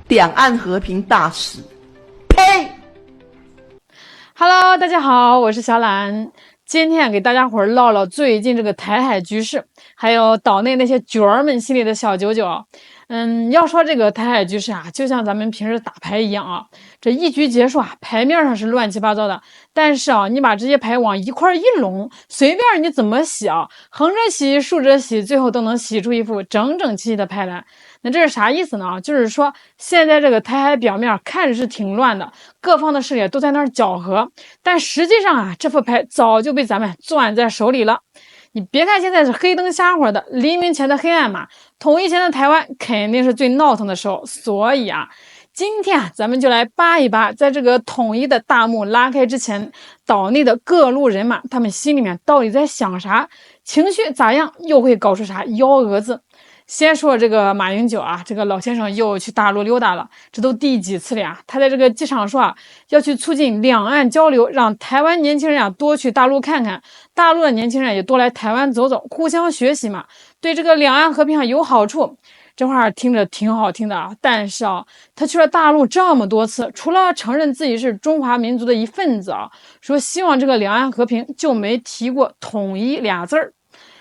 两岸和平大使。呸 Hello， 大家好，我是小懒。今天给大家伙唠唠最近这个台海局势，还有岛内那些角儿们心里的小九九。要说这个台海局势啊，就像咱们平时打牌一样啊，这一局结束啊，牌面上是乱七八糟的，但是啊，你把这些牌往一块一拢，随便你怎么洗啊，横着洗、竖着洗，最后都能洗出一副整整齐齐的牌来。那这是啥意思呢？就是说现在这个台海表面看着是挺乱的，各方的势力都在那儿搅和，但实际上啊，这副牌早就被咱们攥在手里了。你别看现在是黑灯瞎火的，黎明前的黑暗嘛，统一前的台湾肯定是最闹腾的时候。所以啊，今天啊，咱们就来扒一扒，在这个统一的大幕拉开之前，岛内的各路人马，他们心里面到底在想啥，情绪咋样，又会搞出啥幺蛾子。先说这个马英九啊，这个老先生又去大陆溜达了，这都第几次了呀？他在这个机场说啊，要去促进两岸交流，让台湾年轻人啊多去大陆看看，大陆的年轻人也多来台湾走走，互相学习嘛，对这个两岸和平有好处。这话听着挺好听的啊，但是啊，他去了大陆这么多次，除了承认自己是中华民族的一份子啊，说希望这个两岸和平，就没提过统一俩字儿。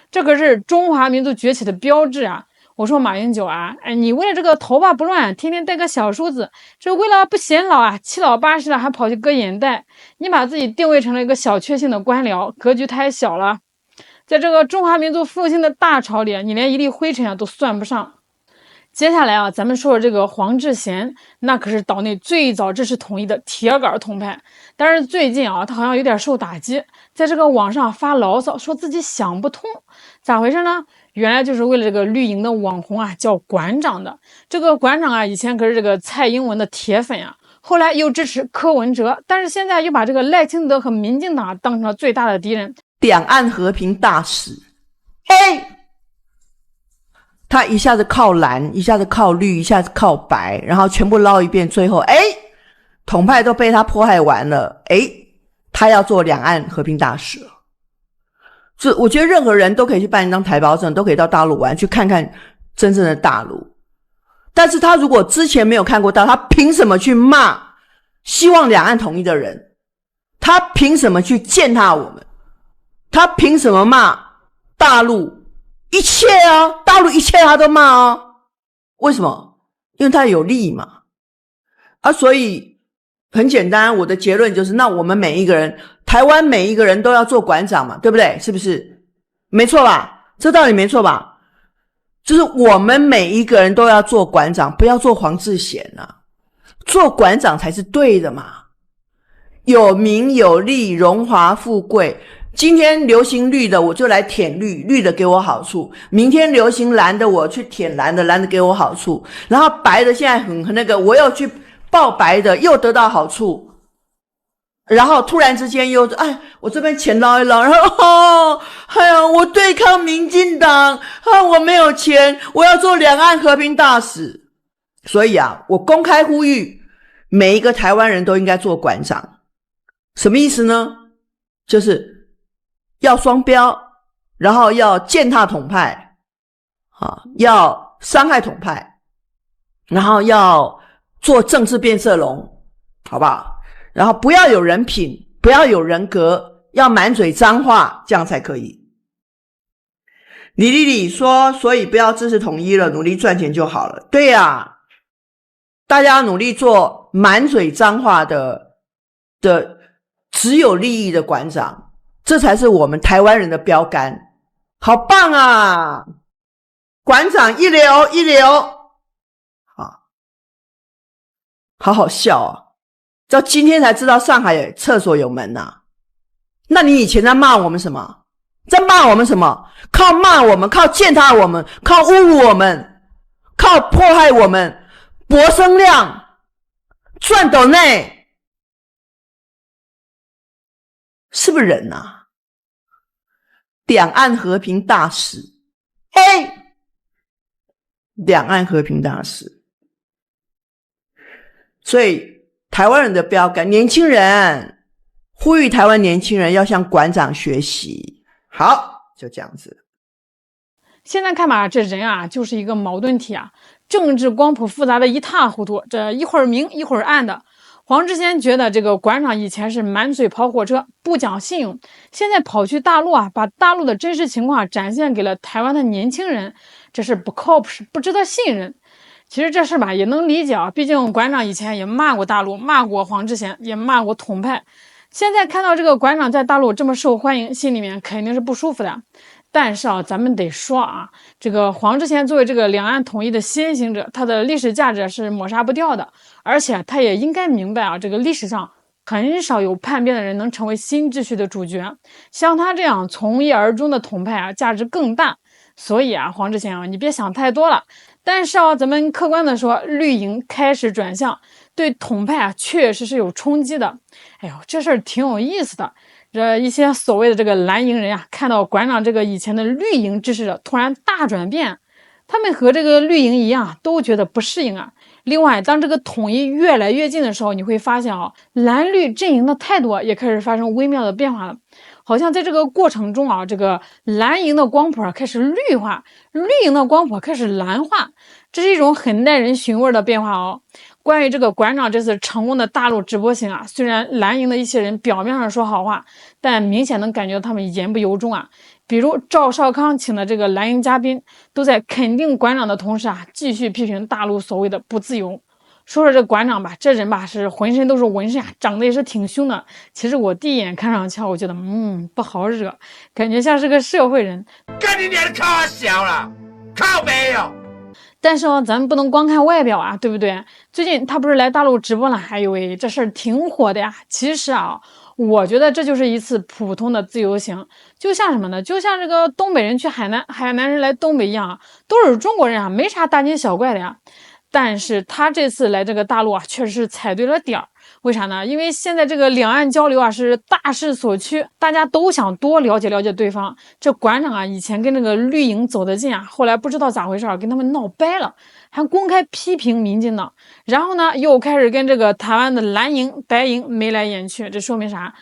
这可是中华民族崛起的标志啊！我说马英九啊，你为了这个头发不乱，天天戴个小梳子，这为了不显老啊，7老80了还跑去割眼袋，你把自己定位成了一个小确幸的官僚，格局太小了。在这个中华民族复兴的大潮里，你连一粒灰尘啊都算不上。接下来啊，咱们说说这个黄志贤，那可是岛内最早支持统一的铁杆统派。但是最近啊，他好像有点受打击，在这个网上发牢骚，说自己想不通，咋回事呢？原来就是为了这个绿营的网红啊，叫馆长的。这个馆长啊，以前可是这个蔡英文的铁粉啊，后来又支持柯文哲，但是现在又把这个赖清德和民进党当成了最大的敌人。两岸和平大使。嘿，他一下子靠蓝，一下子靠绿，一下子靠白，然后全部捞一遍，最后统派都被他迫害完了，他要做两岸和平大使了。我觉得任何人都可以去办一张台胞证，都可以到大陆玩，去看看真正的大陆。但是他如果之前没有看过大陆，他凭什么去骂希望两岸统一的人？他凭什么去践踏我们？他凭什么骂大陆一切啊？大陆一切他都骂啊？为什么？因为他有利嘛。所以很简单，我的结论就是，那我们每一个人，台湾每一个人都要做馆长嘛，对不对？是不是？没错吧？这道理没错吧？就是我们每一个人都要做馆长，不要做黄志贤啊，做馆长才是对的嘛。有名有利，荣华富贵。今天流行绿的，我就来舔绿，绿的给我好处；明天流行蓝的，我去舔蓝的，蓝的给我好处。然后白的现在很那个，我要去抱白的，又得到好处。然后突然之间又我这边钱捞一捞，然后我对抗民进党我没有钱，我要做两岸和平大使。所以啊，我公开呼吁每一个台湾人都应该做馆长。什么意思呢？就是要双标，然后要践踏统派要伤害统派，然后要做政治变色龙，好不好？然后不要有人品，不要有人格，要满嘴脏话，这样才可以。李丽丽说，所以不要支持统一了，努力赚钱就好了。对啊，大家努力做满嘴脏话的只有利益的馆长，这才是我们台湾人的标杆。好棒啊，馆长一流一流，好好笑啊！到今天才知道上海厕所有门啊。那你以前在骂我们什么？在骂我们什么？靠骂我们，靠践踏我们，靠侮辱我们，靠迫害我们，博声量，赚斗内，是不是人啊？两岸和平大使，两岸和平大使。所以台湾人的标杆，年轻人，呼吁台湾年轻人要向馆长学习。好，就这样子。现在看吧，这人啊就是一个矛盾体啊。政治光谱复杂的一塌糊涂，这一会儿明一会儿暗的。黄志贤觉得这个馆长以前是满嘴跑火车，不讲信用，现在跑去大陆啊，把大陆的真实情况展现给了台湾的年轻人，这是不靠谱，不值得信任。其实这事吧也能理解啊，毕竟馆长以前也骂过大陆，骂过黄志贤，也骂过统派。现在看到这个馆长在大陆这么受欢迎，心里面肯定是不舒服的。但是啊，咱们得说啊，这个黄志贤作为这个两岸统一的先行者，他的历史价值是抹杀不掉的，而且他也应该明白啊，这个历史上很少有叛变的人能成为新秩序的主角，像他这样从一而终的统派啊，价值更大。所以啊，黄志贤啊，你别想太多了。但是啊，咱们客观的说，绿营开始转向，对统派啊确实是有冲击的。哎呦，这事儿挺有意思的。这一些所谓的这个蓝营人啊，看到馆长这个以前的绿营支持者突然大转变，他们和这个绿营一样，都觉得不适应啊。另外，当这个统一越来越近的时候，你会发现啊，蓝绿阵营的态度也开始发生微妙的变化了。好像在这个过程中啊，这个蓝营的光谱开始绿化，绿营的光谱开始蓝化，这是一种很耐人寻味的变化哦。关于这个馆长这次成功的大陆直播行啊，虽然蓝营的一些人表面上说好话，但明显能感觉到他们言不由衷啊。比如赵少康请的这个蓝营嘉宾，都在肯定馆长的同时啊，继续批评大陆所谓的不自由。说说这馆长吧，这人吧是浑身都是纹身啊，长得也是挺凶的。其实我第一眼看上去，我觉得不好惹，感觉像是个社会人。干你娘的靠小了，靠没有。但是咱们不能光看外表啊，对不对？最近他不是来大陆直播了，哎呦喂，这事儿挺火的呀。其实啊，我觉得这就是一次普通的自由行，就像什么呢？就像这个东北人去海南，海南人来东北一样，都是中国人啊，没啥大惊小怪的呀。但是他这次来这个大陆啊，确实是踩对了点儿。为啥呢？因为现在这个两岸交流啊是大势所趋，大家都想多了解了解对方。这馆长啊，以前跟这个绿营走得近啊，后来不知道咋回事跟他们闹掰了，还公开批评民进党，然后呢又开始跟这个台湾的蓝营、白营眉来眼去。这说明啥？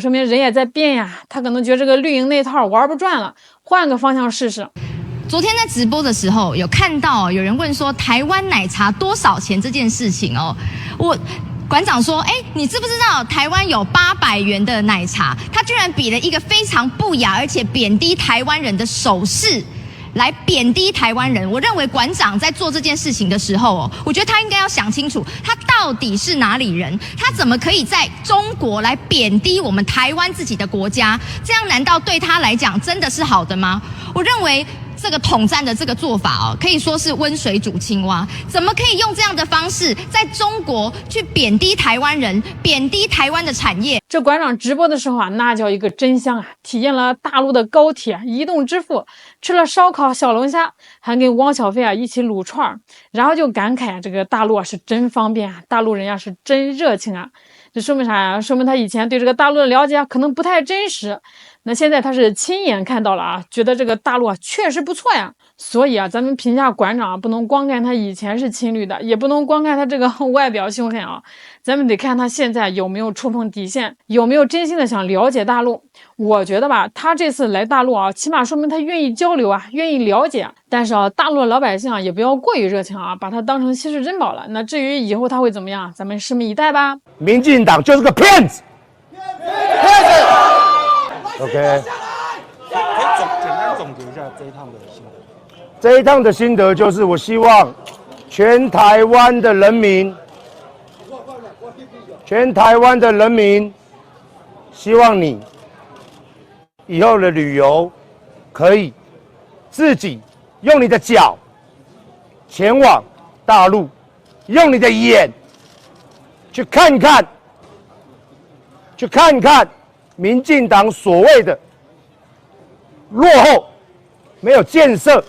说明人也在变呀。他可能觉得这个绿营那套玩不转了，换个方向试试。昨天在直播的时候，有看到有人问说台湾奶茶多少钱这件事情哦，馆长说，你知不知道台湾有800元的奶茶？他居然比了一个非常不雅而且贬低台湾人的手势，来贬低台湾人。我认为馆长在做这件事情的时候我觉得他应该要想清楚，他到底是哪里人？他怎么可以在中国来贬低我们台湾自己的国家？这样难道对他来讲真的是好的吗？我认为这个统战的这个做法可以说是温水煮青蛙。怎么可以用这样的方式在中国去贬低台湾人，贬低台湾的产业？这馆长直播的时候啊，那叫一个真香啊！体验了大陆的高铁、移动支付，吃了烧烤、小龙虾，还跟汪小菲啊一起撸串，然后就感慨这个大陆啊是真方便啊，大陆人呀是真热情啊。这说明啥呀？说明他以前对这个大陆的了解可能不太真实。那现在他是亲眼看到了啊，觉得这个大陆啊确实不错呀。所以啊，咱们评价馆长不能光看他以前是亲绿的，也不能光看他这个外表凶狠啊，咱们得看他现在有没有触碰底线，有没有真心的想了解大陆。我觉得吧，他这次来大陆啊，起码说明他愿意交流啊，愿意了解。但是啊，大陆的老百姓啊也不要过于热情啊，把他当成稀世珍宝了。那至于以后他会怎么样，咱们拭目以待吧。民进党就是个骗子，骗子。OK。可以简单总结一下这一趟的心得。这一趟的心得就是，我希望全台湾的人民，希望你以后的旅游可以自己用你的脚前往大陆，用你的眼去看看民进党所谓的落后、没有建设、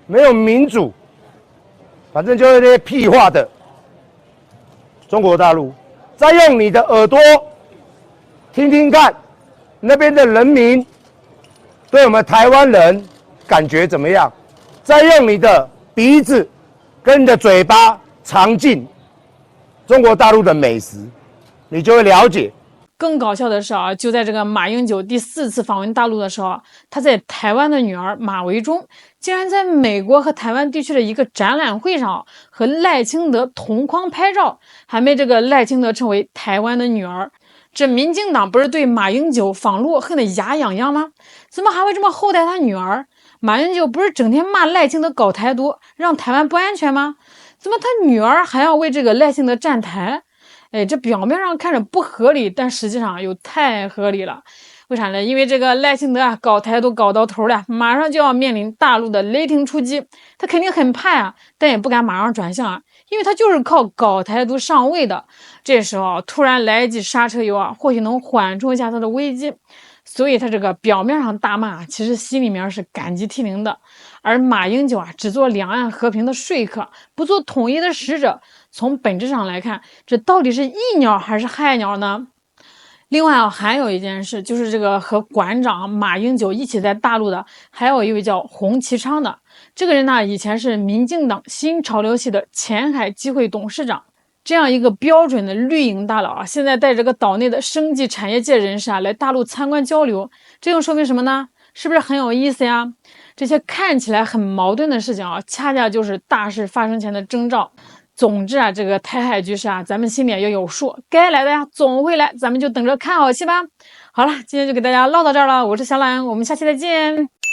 没有民主，反正就是那些屁话的中国大陆。再用你的耳朵听听看，那边的人民对我们台湾人感觉怎么样？再用你的鼻子跟你的嘴巴尝尽中国大陆的美食，你就会了解更搞笑的是啊，就在这个马英九第4次访问大陆的时候，他在台湾的女儿马维中竟然在美国和台湾地区的一个展览会上和赖清德同框拍照，还被这个赖清德称为台湾的女儿。这民进党不是对马英九访陆恨得牙痒痒吗？怎么还会这么厚待他女儿？马英九不是整天骂赖清德搞台独，让台湾不安全吗？怎么他女儿还要为这个赖清德站台？哎，这表面上看着不合理，但实际上又太合理了。为啥呢？因为这个赖清德啊，搞台独搞到头了，马上就要面临大陆的雷霆出击，他肯定很怕啊，但也不敢马上转向啊，因为他就是靠搞台独上位的。这时候突然来一剂刹车油啊，或许能缓冲一下他的危机。所以他这个表面上大骂，其实心里面是感激涕零的。而马英九啊，只做两岸和平的说客，不做统一的使者。从本质上来看，这到底是益鸟还是害鸟呢？另外啊，还有一件事，就是这个和馆长马英九一起在大陆的，还有一位叫洪其昌的。这个人呢，以前是民进党新潮流系的前海基会董事长。这样一个标准的绿营大佬啊，现在带着个岛内的生技产业界人士啊来大陆参观交流，这又说明什么呢？是不是很有意思呀？这些看起来很矛盾的事情啊，恰恰就是大事发生前的征兆。总之啊，这个台海局势啊，咱们心里也要有数，该来的呀总会来，咱们就等着看好戏吧。好了，今天就给大家唠到这儿了，我是小懒，我们下期再见。